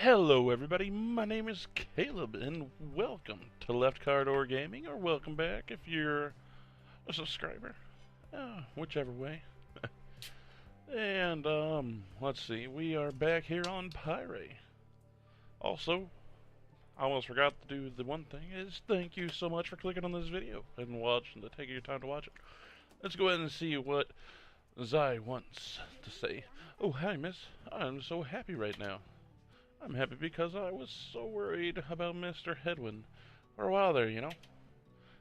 Hello everybody, my name is Caleb and welcome to LeftCarDoorGaming, or welcome back if you're a subscriber, whichever way. And let's see, we are back here on Pyre. Also, I almost forgot to do the one thing, is thank you so much for clicking on this video and taking your time to watch it. Let's go ahead and see what Zai wants to say. Oh, hi miss, I'm so happy right now. I'm happy because I was so worried about Mr. Hedwin for a while there, you know.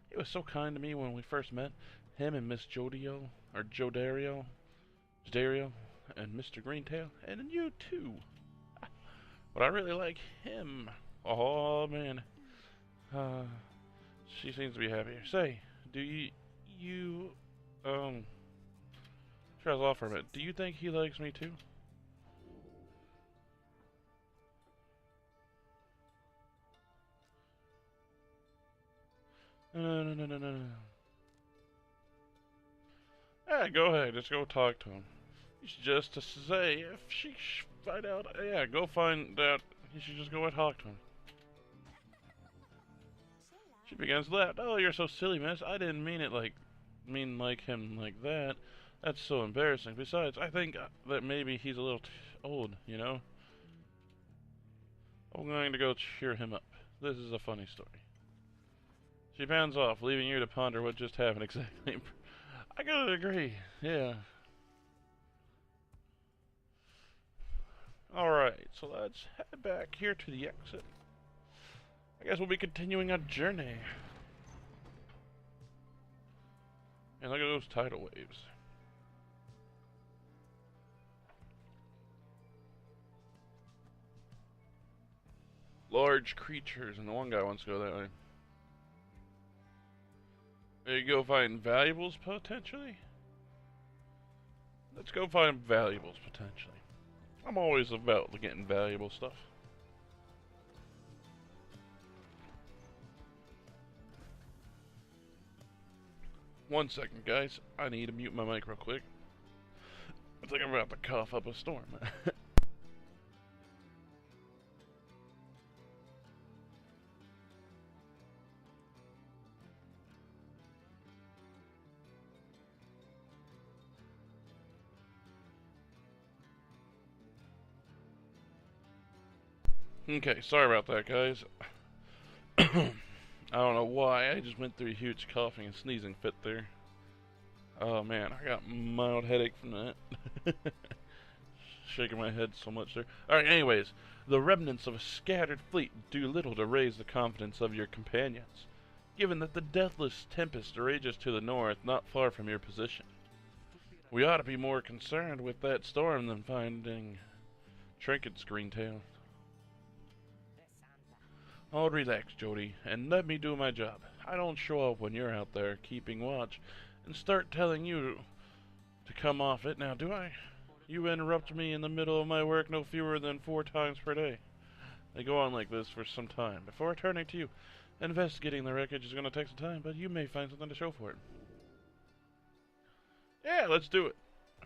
He was so kind to me when we first met. Him and Miss Jodio, or Jodario, and Mr. Greentail, and you too. But I really like him. Oh man. She seems to be happy. Say, do you trails off for a minute. Do you think he likes me too? No. Yeah, go ahead. Just go talk to him. You should just to say, if she find out, yeah, go find out. You should just go and talk to him. She begins to laugh. Oh, you're so silly, miss. I didn't mean it like him like that. That's so embarrassing. Besides, I think that maybe he's a little old, you know? I'm going to go cheer him up. This is a funny story. She bounds off, leaving you to ponder what just happened exactly. I gotta agree, yeah. Alright, so let's head back here to the exit. I guess we'll be continuing our journey. And look at those tidal waves. Large creatures, and the one guy wants to go that way. There you go, find valuables potentially? Let's go find valuables potentially. I'm always about getting valuable stuff. One second, guys. I need to mute my mic real quick. I think I'm about to cough up a storm. Okay, sorry about that, guys. I don't know why, I just went through a huge coughing and sneezing fit there. Oh man, I got a mild headache from that. Shaking my head so much there. Alright, anyways, the remnants of a scattered fleet do little to raise the confidence of your companions, given that the deathless tempest rages to the north, not far from your position. We ought to be more concerned with that storm than finding trinkets, Greentail. Oh, relax, Jody, and let me do my job. I don't show up when you're out there keeping watch and start telling you to come off it, now do I? You interrupt me in the middle of my work no fewer than 4 times per day. They go on like this for some time before returning to you. Investigating the wreckage is going to take some time, but you may find something to show for it. Yeah, let's do it.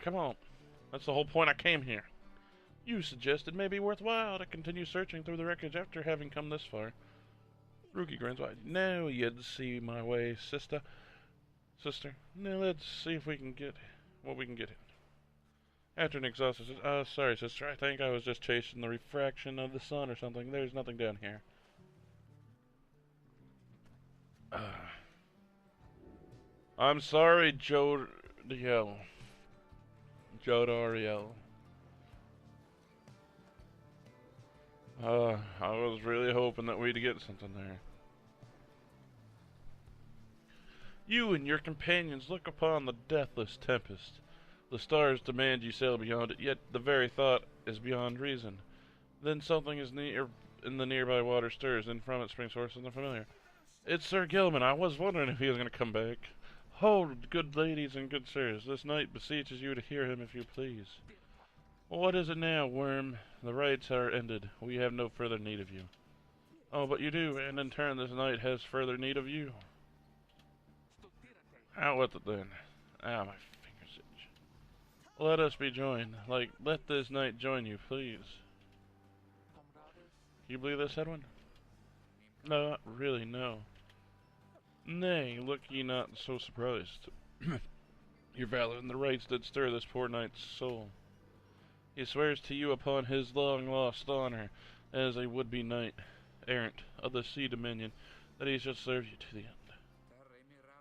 Come on. That's the whole point I came here. You suggested it may be worthwhile to continue searching through the wreckage after having come this far. Rookie grins wide. No, you'd see my way, sister. Now let's see if we can get what we can get in. After an exhausted, sorry, sister. I think I was just chasing the refraction of the sun or something. There's nothing down here. I'm sorry, Jodiel. I was really hoping that we'd get something there. You and your companions look upon the deathless tempest. The stars demand you sail beyond it, yet the very thought is beyond reason. Then something is near in the nearby water stirs, and from it springs forth something familiar. It's Sir Gilman. I was wondering if he was going to come back. Hold, good ladies and good sirs. This knight beseeches you to hear him if you please. What is it now, Wyrm? The rites are ended. We have no further need of you. Oh, but you do, and in turn this knight has further need of you. Out with it then. Ah, my fingers itch. Let us be joined. Let this knight join you, please. You believe this, Edwin? No, not really, no. Nay, look ye not so surprised. Your valor and the rights that stir this poor knight's soul. He swears to you upon his long-lost honor as a would-be knight errant of the sea dominion that he shall serve you to the end.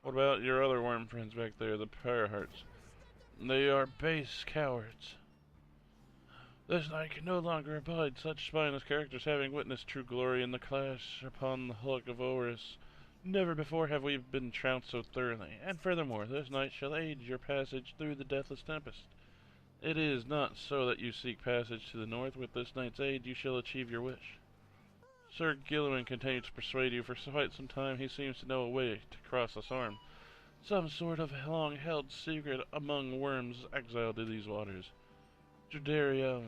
What about your other worm friends back there, the Pyre hearts? They are base cowards. This knight can no longer abide such spineless characters, having witnessed true glory in the clash upon the hulk of Orus. Never before have we been trounced so thoroughly, and furthermore, this night shall aid your passage through the deathless tempest. It is not so that you seek passage to the north. With this night's aid, you shall achieve your wish. Sir Gilliman continued to persuade you. For quite some time he seems to know a way to cross this arm. Some sort of long-held secret among worms exiled to these waters. Judaria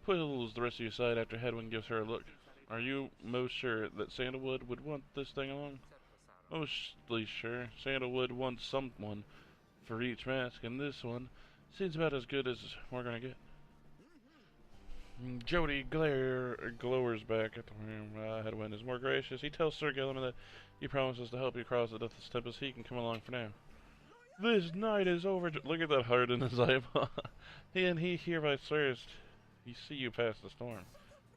pulls the rest of you aside after Hedwin gives her a look. Are you most sure that Sandalwood would want this thing along? Mostly sure. Sandalwood wants someone for each mask, and this one seems about as good as we're gonna get. Jody glowers back at the room. Hedwin is more gracious. He tells Sir Gilliman that he promises to help you cross the deathless tempest. He can come along for now. This night is over. Look at that heart in his eyeball. He hereby swears to see you past the storm.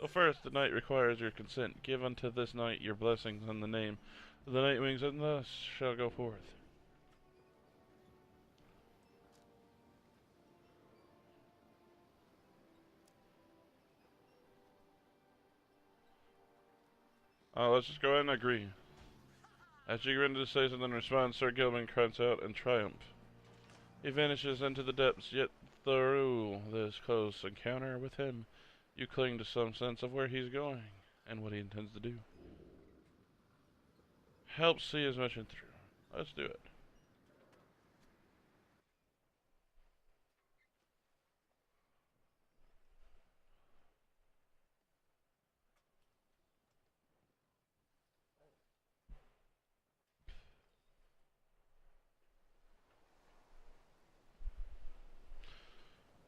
But first, the night requires your consent. Give unto this night your blessings in the name of the Night Wings, and thus shall go forth. Let's just go ahead and agree. As you grin to say something in response, Sir Gilman cries out in triumph. He vanishes into the depths, yet through this close encounter with him, you cling to some sense of where he's going and what he intends to do. Help see his mission through. Let's do it.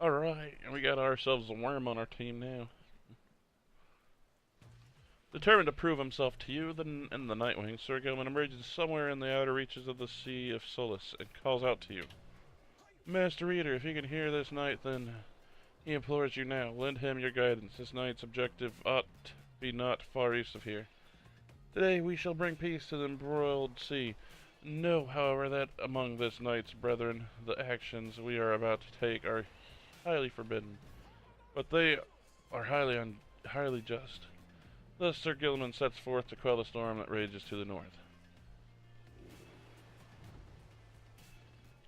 Alright, and we got ourselves a worm on our team now. Determined to prove himself to you and the Nightwing, Sir Gilman emerges somewhere in the outer reaches of the Sea of Solace and calls out to you. Master Reader, if you can hear this knight, then he implores you now. Lend him your guidance. This knight's objective ought be not far east of here. Today we shall bring peace to the embroiled sea. Know, however, that among this knight's brethren, the actions we are about to take are highly forbidden, but they are highly just. Thus Sir Gilliman sets forth to quell the storm that rages to the north.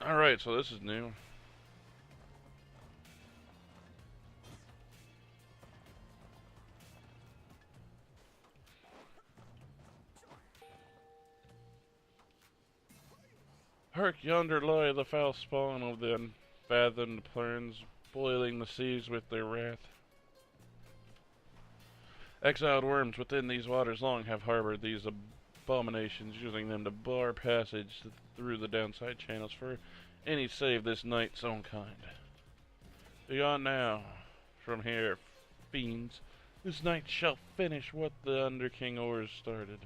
Alright, so this is new. Hark, yonder lie the foul spawn of the unfathomed plains, boiling the seas with their wrath. Exiled worms within these waters long have harbored these abominations, using them to bar passage through the downside channels for any save this knight's own kind. Begone now from here, fiends. This night shall finish what the Under King Ors started.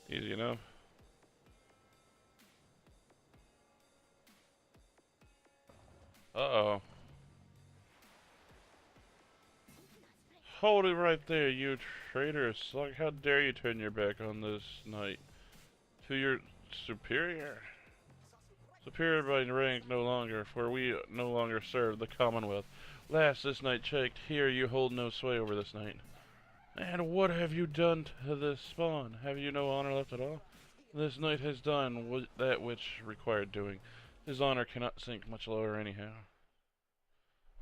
Easy enough. Uh-oh. Hold it right there, you traitor slug. How dare you turn your back on this knight? To your superior? Superior by rank no longer, for we no longer serve the Commonwealth. Last this night checked, here you hold no sway over this night. And what have you done to this spawn? Have you no honor left at all? This knight has done that which required doing. His honor cannot sink much lower anyhow.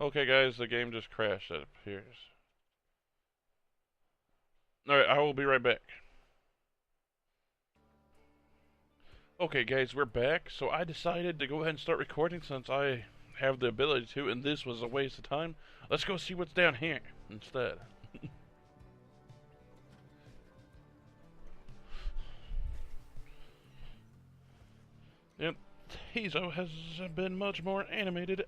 Okay guys, the game just crashed, it appears. Alright, I will be right back. Okay guys, we're back. So I decided to go ahead and start recording since I have the ability to, and this was a waste of time. Let's go see what's down here instead. Yep, Tizo has been much more animated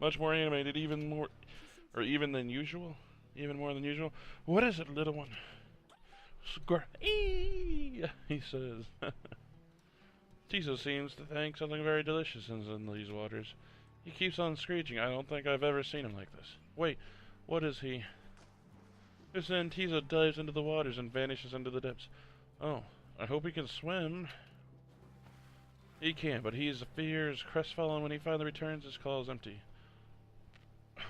much more animated, even than usual. Even more than usual. What is it, little one? He says. Tizo seems to think something very delicious is in these waters. He keeps on screeching. I don't think I've ever seen him like this. Wait, what is he? Just then, Tizo dives into the waters and vanishes into the depths. Oh, I hope he can swim. He can, but he fears crestfallen when he finally returns. His claw is empty.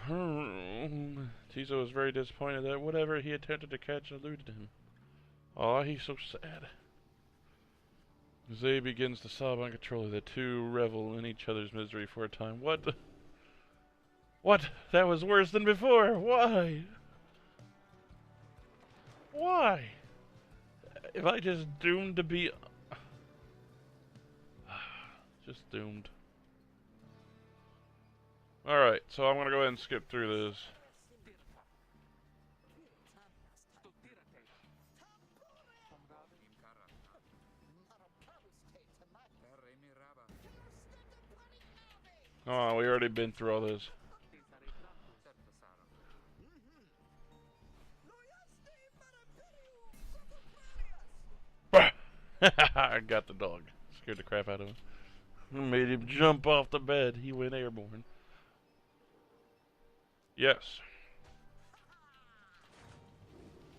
Tizo is very disappointed that whatever he attempted to catch eluded him. Aw, he's so sad. Zay begins to sob uncontrollably. The two revel in each other's misery for a time. What? What? That was worse than before. Why? Why? If I just doomed to be... just doomed. Alright, so I'm gonna go ahead and skip through this. Oh, we already been through all this. I got the dog. Scared the crap out of him. Made him jump off the bed. He went airborne. Yes.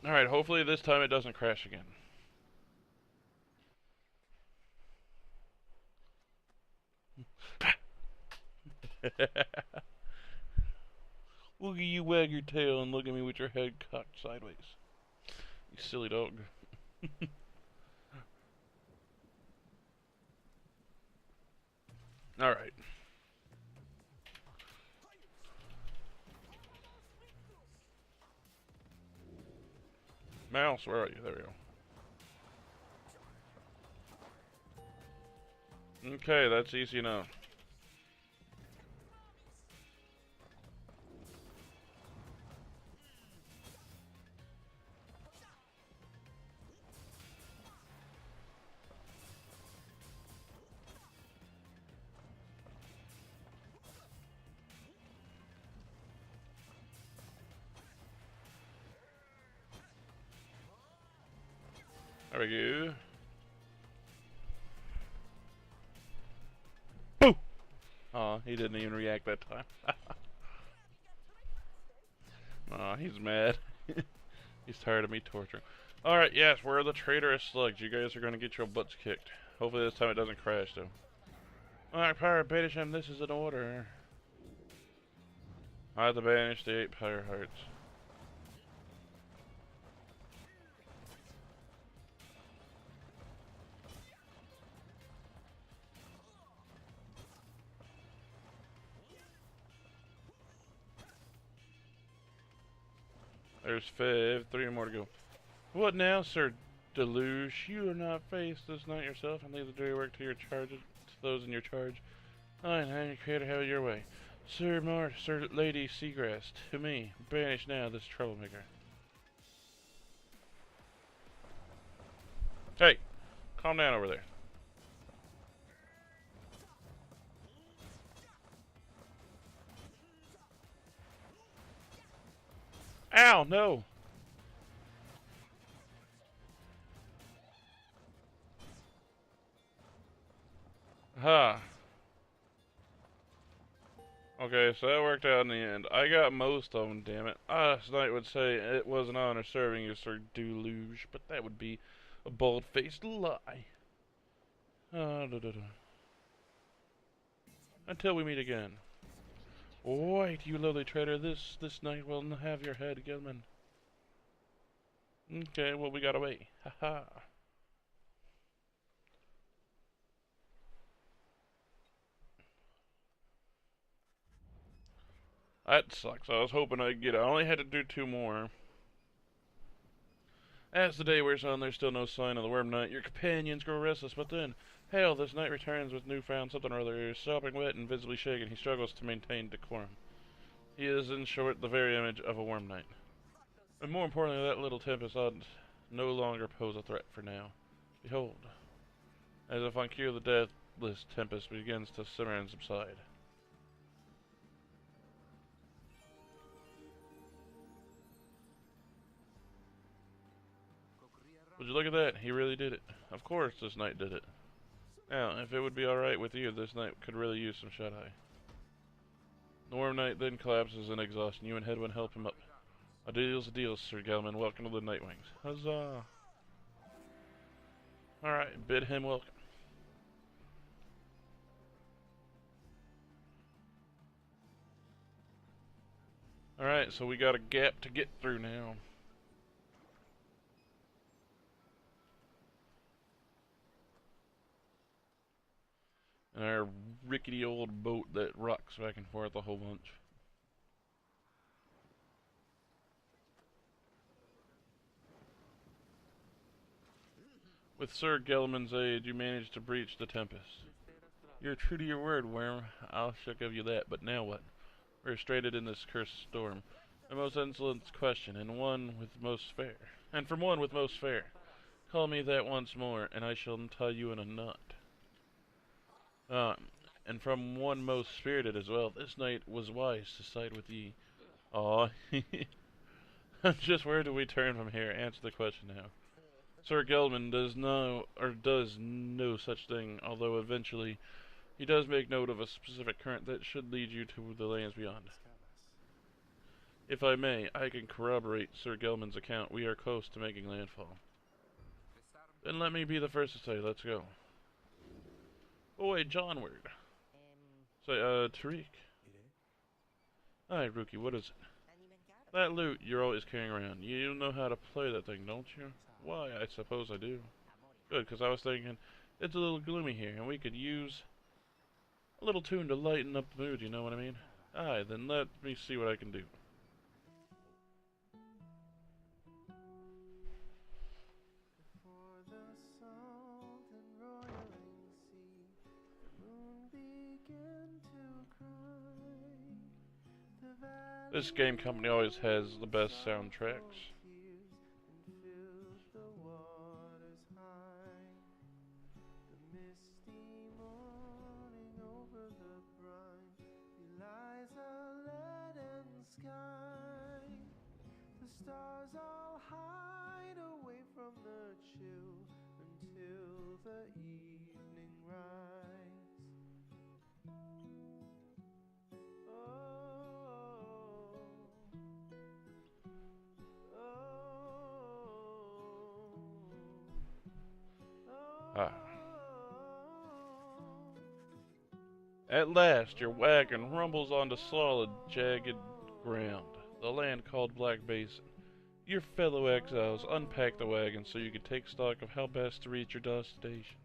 Alright, hopefully this time it doesn't crash again. Look at you wag your tail and look at me with your head cocked sideways. You silly dog. Alright. Mouse, where are you? There we go. Okay, that's easy enough. There we go. Boo! Aw, he didn't even react that time. Aw, he's mad. He's tired of me torturing. Alright, yes, we're the traitorous slugs. You guys are gonna get your butts kicked. Hopefully this time it doesn't crash, though. Alright, Pyre, banish him. This is an order. I have to banish the 8 Pyre hearts. There's 5, 3 more to go. What now, Sir Deluge? You are not faced this night yourself and leave the dirty work to your charge, to those in your charge. I am your creator, have it your way. Sir Lady Seagrass, to me, banish now this troublemaker. Hey, calm down over there. Ow, no! Huh. Okay, so that worked out in the end. I got most of them, damn it. Last night would say it was an honor serving you, Sir Deluge, but that would be a bald-faced lie. Until we meet again. Wait, you lowly traitor, this night will have your head, Gilman. Okay, well, we got away. Haha. That sucks. I was hoping I'd get it. I only had to do 2 more. As the day wears on, there's still no sign of the Wyrm Knight. Your companions grow restless, but then, hail, this knight returns with newfound something or other. Sopping wet and visibly shaken, he struggles to maintain decorum. He is, in short, the very image of a Wyrm Knight. And more importantly, that little tempest ought no longer pose a threat for now. Behold, as if on cue, the deathless tempest begins to simmer and subside. Would you look at that? He really did it. Of course this knight did it. Now, if it would be alright with you, this knight could really use some shut-eye. The Wyrm Knight then collapses in exhaustion. You and Hedwyn help him up. A deal's a deal, Sir Gelman. Welcome to the Nightwings. Huzzah! Alright, bid him welcome. Alright, so we got a gap to get through now. And our rickety old boat that rocks back and forth a whole bunch. With Sir Gelman's aid, you managed to breach the tempest. You're true to your word, Wyrm. I shall give you that, but now what? We're stranded in this cursed storm. A most insolent question, and from one with most fair. Call me that once more, and I shall tie you in a knot. And from one most spirited as well. This knight was wise to side with ye. Aw, just where do we turn from here? Answer the question now. Sir Gelman does no such thing, although eventually he does make note of a specific current that should lead you to the lands beyond. If I may, I can corroborate Sir Gelman's account. We are close to making landfall. Then let me be the first to say, let's go. Boy, Johnward. Say, Tariq. Hi, Rookie, what is it? That loot you're always carrying around. You know how to play that thing, don't you? Why, I suppose I do. Good, because I was thinking, it's a little gloomy here, and we could use a little tune to lighten up the mood, you know what I mean? Aye, then let me see what I can do. This game company always has the best soundtracks. Stars all hide away from the chill until the evening rise. At last, your wagon rumbles onto solid, jagged ground, the land called Black Basin. Your fellow exiles unpack the wagon so you can take stock of how best to reach your destination.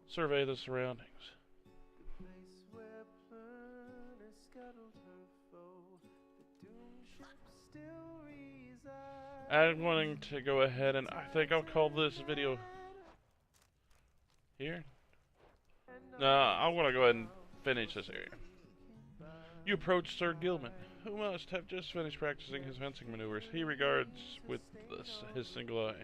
Survey the surroundings. I'm going to go ahead and I think I'll call this video here. No, I want to go ahead and finish this area. You approach Sir Gelman, who must have just finished practicing his fencing maneuvers. He regards with his single eye.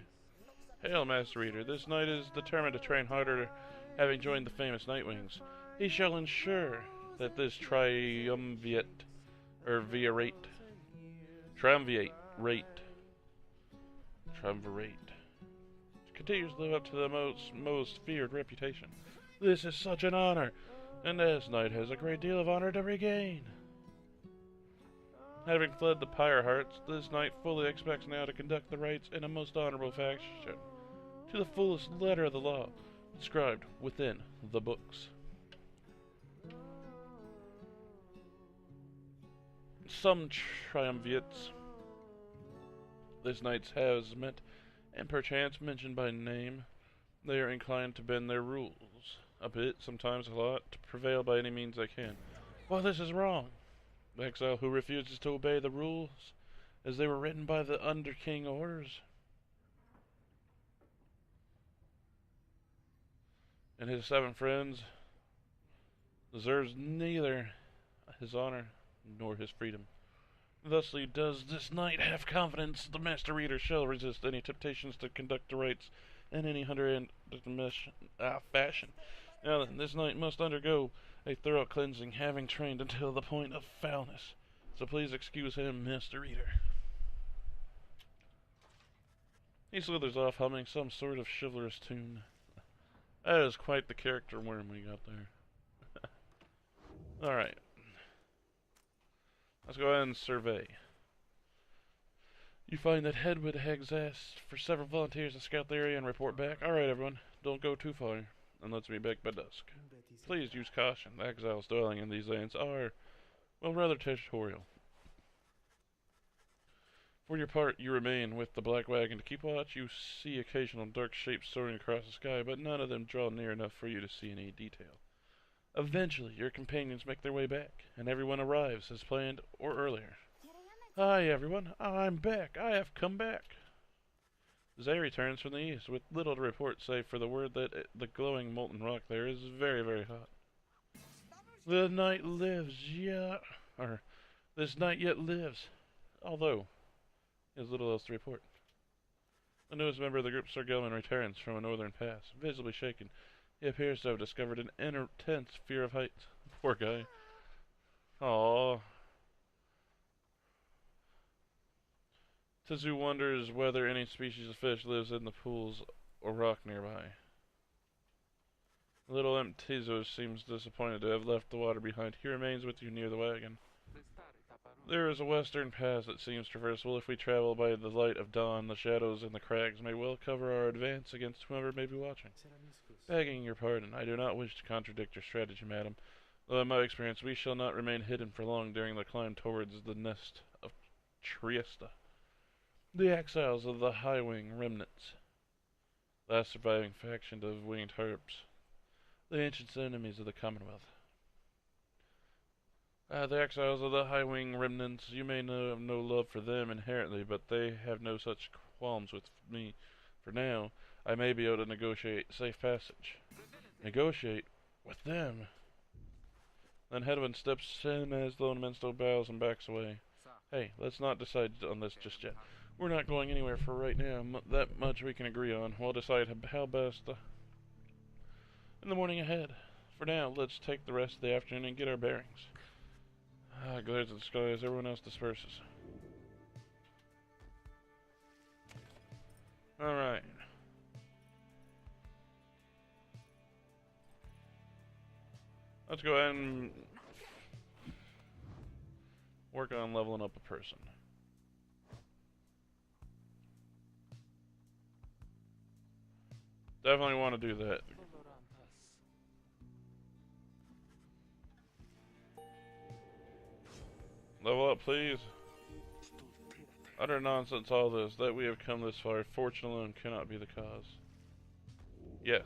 Hail, Master Reader. This knight is determined to train harder, having joined the famous Nightwings. He shall ensure that this triumvirate continues to live up to the most feared reputation. This is such an honor, and this knight has a great deal of honor to regain. Having fled the Pyre hearts, this knight fully expects now to conduct the rites in a most honorable fashion, to the fullest letter of the law, inscribed within the books. Some triumvirates this knight has met, and perchance mentioned by name, they are inclined to bend their rules, a bit, sometimes a lot, to prevail by any means they can. Well, this is wrong. The exile who refuses to obey the rules as they were written by the Underking orders. And his 7 friends deserves neither his honor nor his freedom. Thusly does this knight have confidence the master reader shall resist any temptations to conduct the rites in any fashion. Now then, this knight must undergo a thorough cleansing, having trained until the point of foulness. So please excuse him, master reader. He slithers off, humming some sort of chivalrous tune. That is quite the character Wyrm we got there. Alright. Let's go ahead and survey. You find that Hedwig has asked for several volunteers to scout the area and report back. Alright, everyone. Don't go too far, and let's meet back by dusk. Please use caution. The exiles dwelling in these lands are, well, rather territorial. For your part, you remain with the Black Wagon to keep watch. You see occasional dark shapes soaring across the sky, but none of them draw near enough for you to see any detail. Eventually, your companions make their way back, and everyone arrives as planned or earlier. Hi, everyone. I'm back. I have come back. Zay returns from the east with little to report save for the word that the glowing molten rock there is very, very hot. The night lives, this night yet lives, although there's little else to report. The newest member of the group, Sir Gelman, returns from a northern pass, visibly shaken. He appears to have discovered an intense fear of heights. Poor guy. Aww. Tizu wonders whether any species of fish lives in the pools or rock nearby. Little Imp Tizu seems disappointed to have left the water behind. He remains with you near the wagon. There is a western pass that seems traversable. If we travel by the light of dawn, the shadows in the crags may well cover our advance against whoever may be watching. Begging your pardon, I do not wish to contradict your strategy, madam. Though in my experience, we shall not remain hidden for long during the climb towards the nest of Triesta. The exiles of the High Wing remnants, last surviving faction of winged harps, the ancient enemies of the Commonwealth. The exiles of the High Wing remnants, you may have no love for them inherently, but they have no such qualms with me. For now, I may be able to negotiate safe passage. Negotiate? With them? Then Hedwig steps in as the lone minstrel bows and backs away. Hey, let's not decide on this just yet. We're not going anywhere for right now. That much we can agree on. We'll decide how best in the morning ahead. For now, let's take the rest of the afternoon and get our bearings. Glares at the sky as everyone else disperses. Alright. Let's go ahead and work on leveling up a person. Definitely want to do that. Level up, please. Utter nonsense, all this. That we have come this far. Fortune alone cannot be the cause. Yes.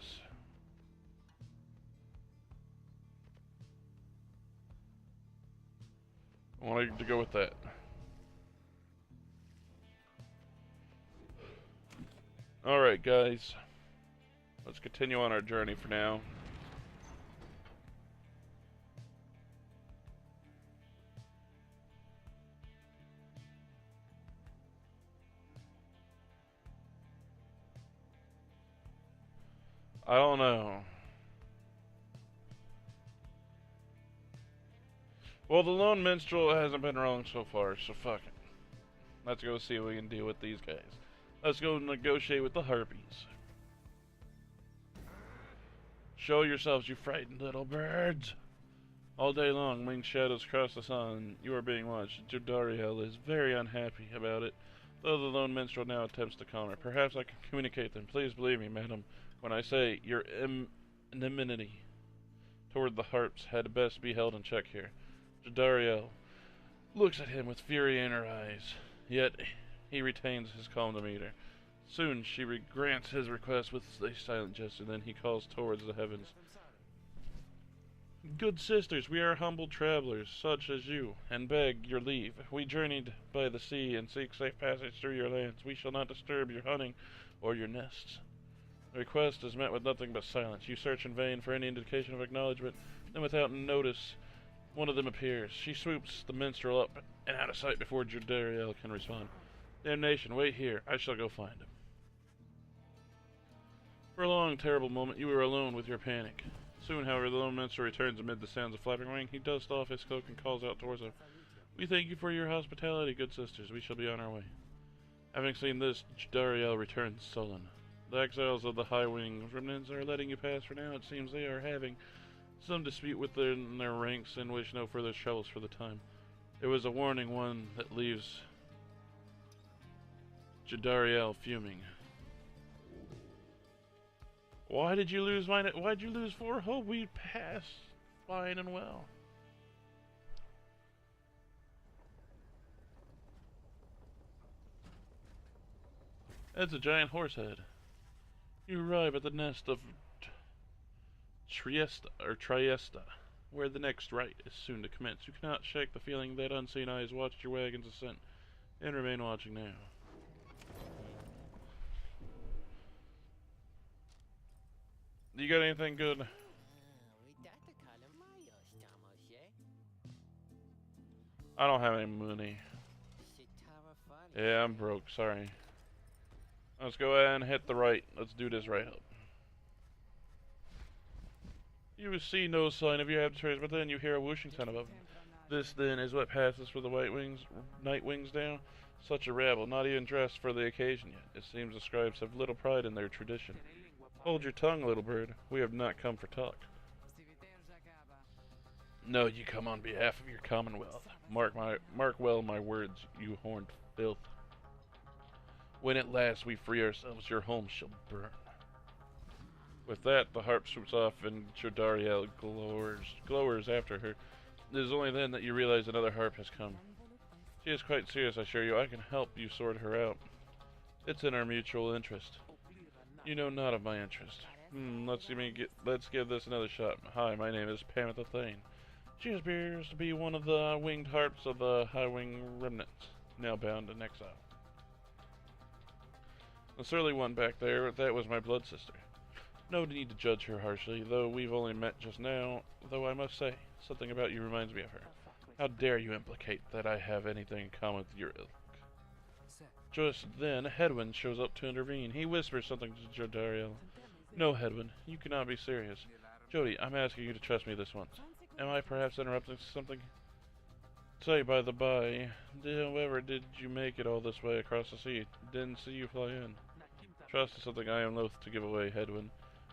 I wanted to go with that. Alright, guys. Let's continue on our journey for now. I don't know. Well, the lone minstrel hasn't been wrong so far, so fuck it. Let's go see what we can deal with these guys. Let's go negotiate with the harpies. Show yourselves, you frightened little birds. All day long, winged shadows cross the sun. You are being watched. Jodariel is very unhappy about it, though the lone minstrel now attempts to calm her. Perhaps I can communicate them. Please believe me, madam, when I say your enmity toward the harps had best be held in check here. Jodariel looks at him with fury in her eyes, yet he retains his calm demeanor. Soon she grants his request with a silent gesture, then he calls towards the heavens. Good sisters, we are humble travelers, such as you, and beg your leave. We journeyed by the sea and seek safe passage through your lands. We shall not disturb your hunting or your nests. The request is met with nothing but silence. You search in vain for any indication of acknowledgement, then without notice, one of them appears. She swoops the minstrel up and out of sight before Judariel can respond. Damnation, wait here. I shall go find him. For a long, terrible moment, you were alone with your panic. Soon, however, the lone minstrel returns amid the sounds of flapping wing. He dusts off his cloak and calls out towards her. We thank you for your hospitality, good sisters. We shall be on our way. Having seen this, Judariel returns sullen. The exiles of the High Wing remnants are letting you pass for now. It seems they are having some dispute within their ranks and wish no further troubles for the time. There was a warning one that leaves Judariel fuming. Why did you lose mine? Why'd you lose 4 hope? We passed fine and well. That's a giant horse head. You arrive at the nest of Triesta, where the next rite is soon to commence. You cannot shake the feeling that unseen eyes watched your wagon's ascent, and remain watching now. You got anything good? I don't have any money. Yeah, I'm broke, sorry. Let's go ahead and hit the right. Let's do this right up. You see no sign of your adversaries, but then you hear a whooshing sound above them. This, then, is what passes for the night wings down. Such a rabble, not even dressed for the occasion yet. It seems the scribes have little pride in their tradition. Hold your tongue, little bird. We have not come for talk. No, you come on behalf of your commonwealth. Mark well my words, you horned filth. When at last we free ourselves, your home shall burn. With that, the harp swoops off and Judariel glowers after her. It is only then that you realize another harp has come. She is quite serious, I assure you. I can help you sort her out. It's in our mutual interest. You know not of my interest. Let's give this another shot. Hi, my name is Pamitha Thane. She appears to be one of the winged harps of the High Wing remnants, now bound in exile. The surly one back there, that was my blood sister. No need to judge her harshly, though we've only met just now, though I must say, something about you reminds me of her. How dare you implicate that I have anything in common with your ilk? Just then, Hedwyn shows up to intervene. He whispers something to Jodariel. No, Hedwyn, you cannot be serious. Jody, I'm asking you to trust me this once. Am I perhaps interrupting something? Say, by the by, however did you make it all this way across the sea? Didn't see you fly in. Trust is something I am loath to give away, Hedwyn.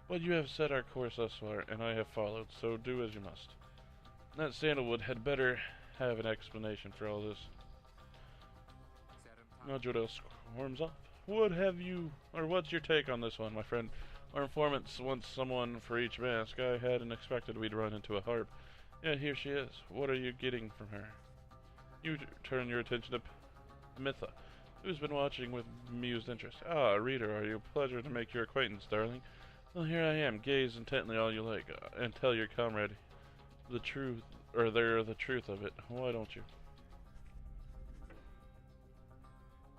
But you have set our course thus far, and I have followed, so do as you must. That sandalwood had better have an explanation for all this. Now Jodel squirms off. What's your take on this one, my friend? Our informants want someone for each mask. I hadn't expected we'd run into a harp. Yet here she is. What are you getting from her? You turn your attention to Mitha, who's been watching with amused interest. Ah, reader, are you? Pleasure to make your acquaintance, darling. Well, here I am. Gaze intently all you like, and tell your comrade the truth of it. Why don't you?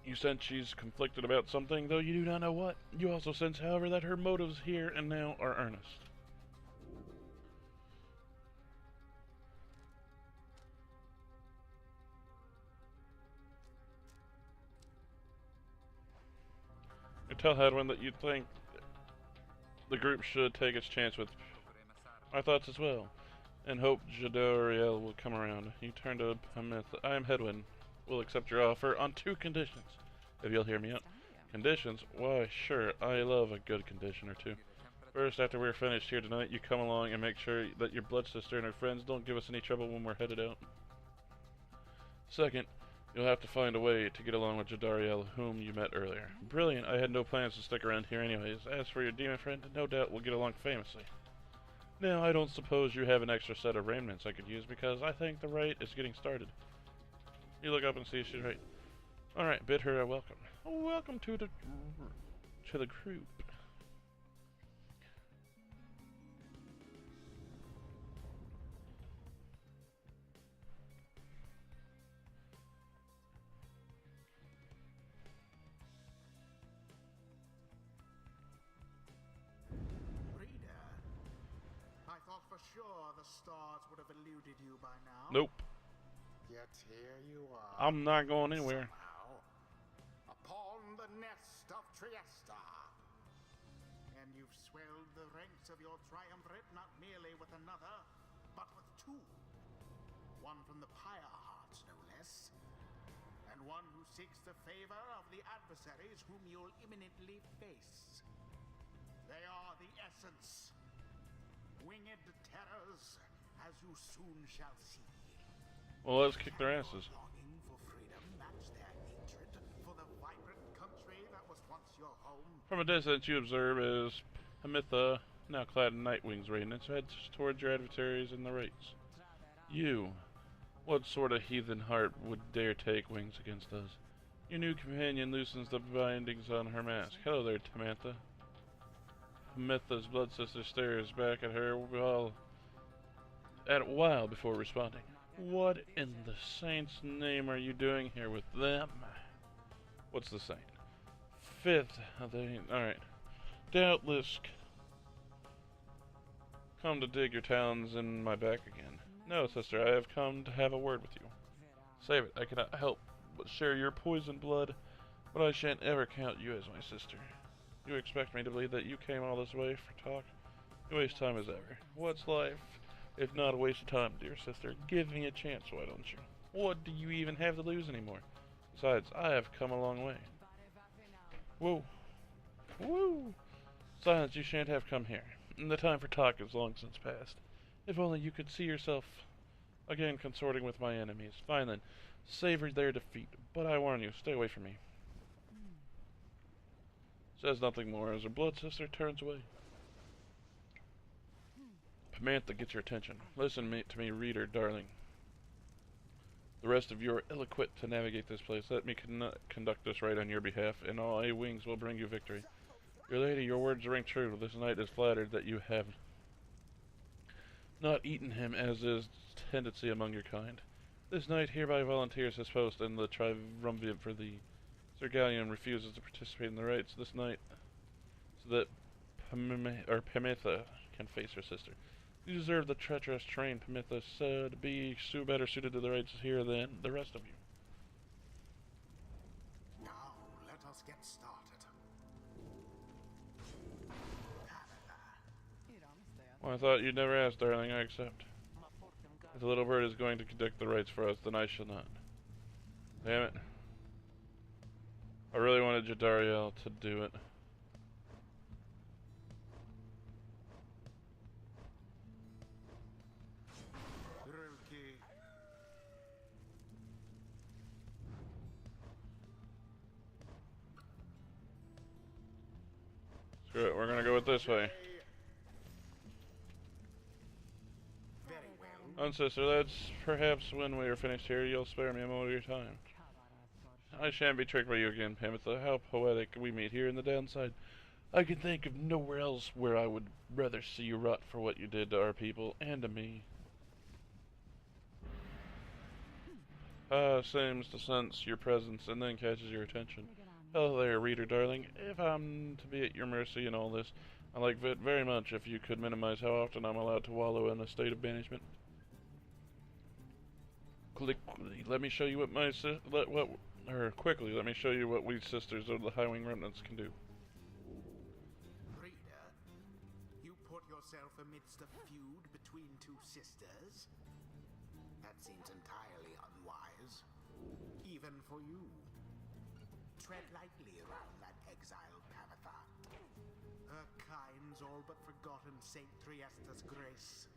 You sense she's conflicted about something, though you do not know what. You also sense, however, that her motives here and now are earnest. You tell Hadwin that you think the group should take its chance with our thoughts as well, and hope Jadoriel will come around. You turn to Pamith. I am Hedwyn. We'll accept your offer on 2 conditions, if you'll hear me out. Conditions? Why, sure, I love a good condition or 2. First, after we're finished here tonight, you come along and make sure that your blood sister and her friends don't give us any trouble when we're headed out. Second, you'll have to find a way to get along with Jadariel, whom you met earlier. Brilliant, I had no plans to stick around here anyways. As for your demon friend, no doubt we'll get along famously. Now, I don't suppose you have an extra set of raiments I could use, because I think the rite is getting started. You look up and see she's right. Alright, bid her a welcome. Welcome to the group. sure the stars would have eluded you by now. Nope. Yet here you are. I'm not going anywhere. Somehow, upon the nest of Trieste. And you've swelled the ranks of your triumvirate not merely with another, but with two. One from the Pyre hearts, no less. And one who seeks the favor of the adversaries whom you'll imminently face. They are the essence. Winged terrors, as you soon shall see. Well, let's kick their asses. Longing for freedom match their hatred for the vibrant country that was once your home. From a distance, you observe as Hamitha, now clad in Nightwing's radiance, heads towards your adversaries in the race. You, what sort of heathen heart would dare take wings against us? Your new companion loosens the bindings on her mask. Hello there, Tamantha. Hamitha's blood sister stares back at her while before responding. What in the saint's name are you doing here with them? What's the saint? Fifth. Alright. Doubtless come to dig your talons in my back again. No, sister, I have come to have a word with you. Save it. I cannot help but share your poisoned blood, but I shan't ever count you as my sister. You expect me to believe that you came all this way for talk? You waste time as ever. What's life if not a waste of time, dear sister? Give me a chance, why don't you? What do you even have to lose anymore? Besides, I have come a long way. Whoa. Woo! Silence, you shan't have come here. The time for talk is long since past. If only you could see yourself again consorting with my enemies. Fine then, savor their defeat, but I warn you, stay away from me. Says nothing more as her blood sister turns away. Pamantha gets your attention. Listen to me, reader, darling. The rest of you are ill-equipped to navigate this place. Let me conduct this right on your behalf, and all A wings will bring you victory. Your lady, your words ring true. This knight is flattered that you have not eaten him, as is tendency among your kind. This knight hereby volunteers his post in the triumvirate for the Sir Galleon refuses to participate in the rites this night, so that Pamantha can face her sister. You deserve the treacherous train, Pamantha, to be better suited to the rites here than the rest of you. Now, let us get started. Well, I thought you'd never ask, darling. I accept. If the little bird is going to conduct the rites for us, then I shall not. Damn it. I really wanted Jadariel to do it. Screw it, we're gonna go it this way. Very well. Sister, that's perhaps when we are finished here, you'll spare me a moment of your time. I shan't be tricked by you again, Pamantha. How poetic we meet here in the downside. I can think of nowhere else where I would rather see you rot for what you did to our people and to me. Seems to sense your presence and then catches your attention. Hello there, reader darling. If I'm to be at your mercy in all this, I'd like it very much if you could minimize how often I'm allowed to wallow in a state of banishment. Quickly, let me show you what we sisters of the Highwing Remnants can do. Reader, you put yourself amidst a feud between two sisters? That seems entirely unwise, even for you. Tread lightly around that exiled Pamantha. Her kind's all but forgotten Saint Triesta's grace.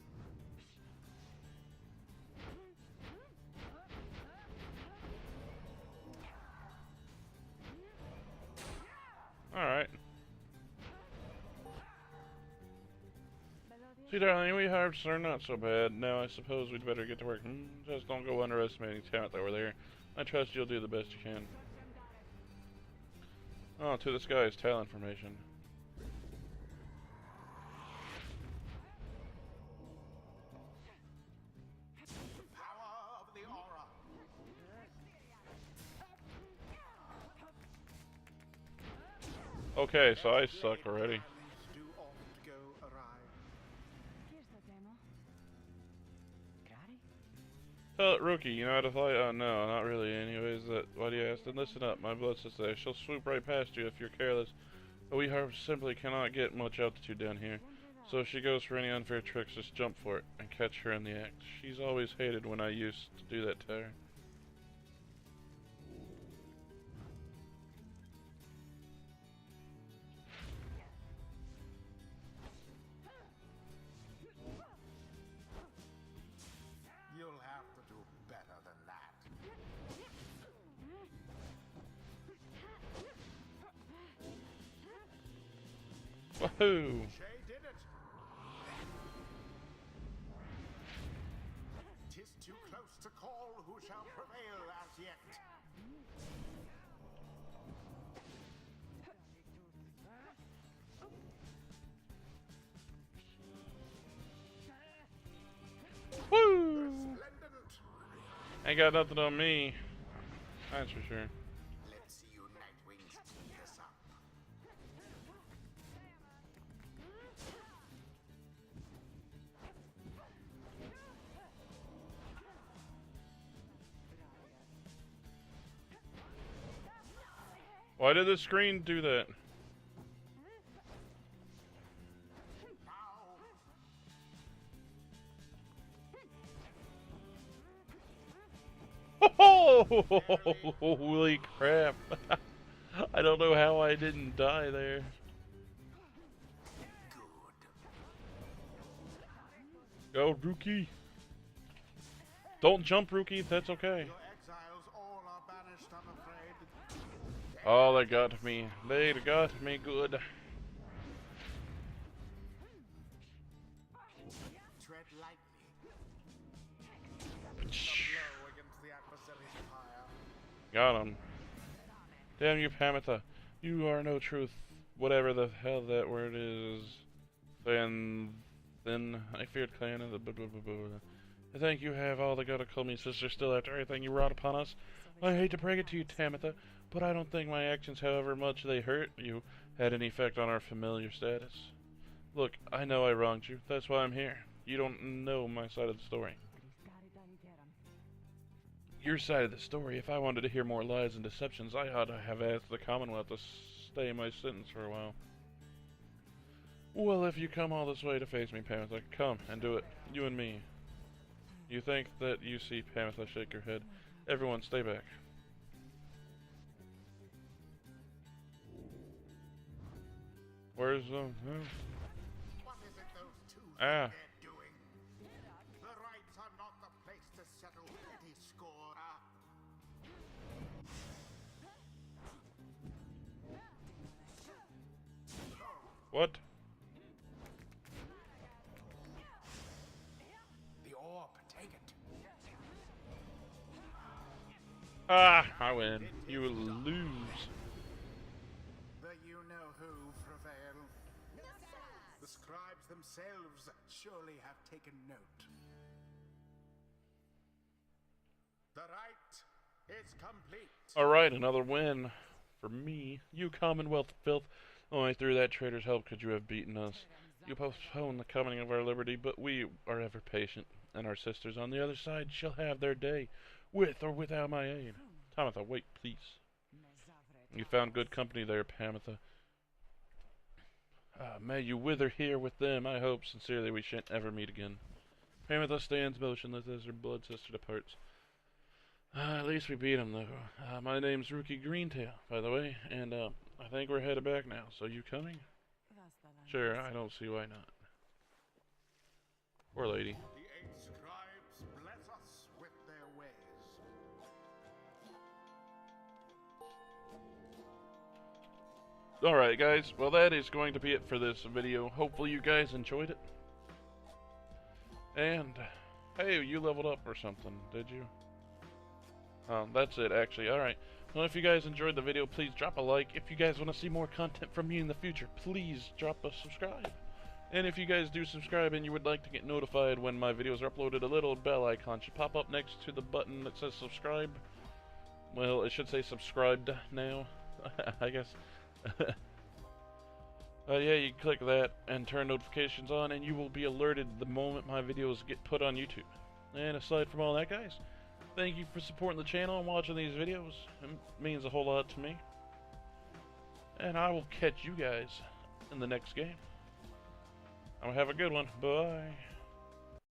Alright. See, darling, we harps are not so bad. Now I suppose we'd better get to work. Just don't go underestimating talent over there. I trust you'll do the best you can. Oh, to the skies, talent formation. The power of the aura. Okay, so I suck already. Do oft go awry. Rookie, you know how to fly? Oh, no, not really. Anyways, why do you ask? Then listen up. My blood sister there. She'll swoop right past you if you're careless. But we simply cannot get much altitude down here. So if she goes for any unfair tricks, just jump for it and catch her in the act. She's always hated when I used to do that to her. You'll have to do better than that. Woohoo! Shay did it. Tis too close to call who shall prevail as yet. Woo! Resplendent. Ain't got nothing on me. That's for sure. Let's see you Nightwings keep this up. Why did the screen do that? Oh, holy crap. I don't know how I didn't die there. Go, Rookie. Don't jump, Rookie. That's okay. Your exiles all are banished, I'm afraid. Oh, they got me. They got me good. Tread lightly. A blow against the adversary's pyre. Got him. Damn you, Pamitha. You are no truth. Whatever the hell that word is. Then I feared clan of the blah, blah, blah, blah. I think you have all the gotta call me sister still after everything you wrought upon us. I hate to break it to you, Tamitha, but I don't think my actions, however much they hurt you, had any effect on our familiar status. Look, I know I wronged you. That's why I'm here. You don't know my side of the story. Your side of the story, if I wanted to hear more lies and deceptions, I ought to have asked the Commonwealth to stay my sentence for a while. Well, if you come all this way to face me, Pamitha, come and do it. You and me. You think that you see Pamitha, shake your head. Everyone, stay back. Where's the... What is it those two Ah. they're doing? The rights are not the place to settle petty score. What? The orb, take it. Ah, I win. You lose. The you-know-who prevail. The scribes themselves surely have taken note. The rite is complete. Alright, another win for me. You Commonwealth filth. Only through that traitor's help could you have beaten us. You postpone the coming of our liberty, but we are ever patient, and our sisters on the other side shall have their day, with or without my aid. Tamitha, wait, please. You found good company there, Pamitha. May you wither here with them. I hope sincerely we shan't ever meet again. Pamitha stands motionless as her blood sister departs. At least we beat him, though. My name's Rookie Greentail, by the way, and I think we're headed back now. So you coming? Sure, I don't see why not. Poor lady. The 8 scribes bless us with their ways. Alright guys, well that is going to be it for this video. Hopefully you guys enjoyed it. And, hey, you leveled up or something, did you? That's it actually, alright. Well, if you guys enjoyed the video, please drop a like. If you guys want to see more content from me in the future, please drop a subscribe. And if you guys do subscribe and you would like to get notified when my videos are uploaded, a little bell icon should pop up next to the button that says subscribe. Well, it should say subscribed now, I guess. Yeah, you click that and turn notifications on and you will be alerted the moment my videos get put on YouTube. And aside from all that, guys, thank you for supporting the channel and watching these videos. It means a whole lot to me. And I will catch you guys in the next game. Have a good one. Bye.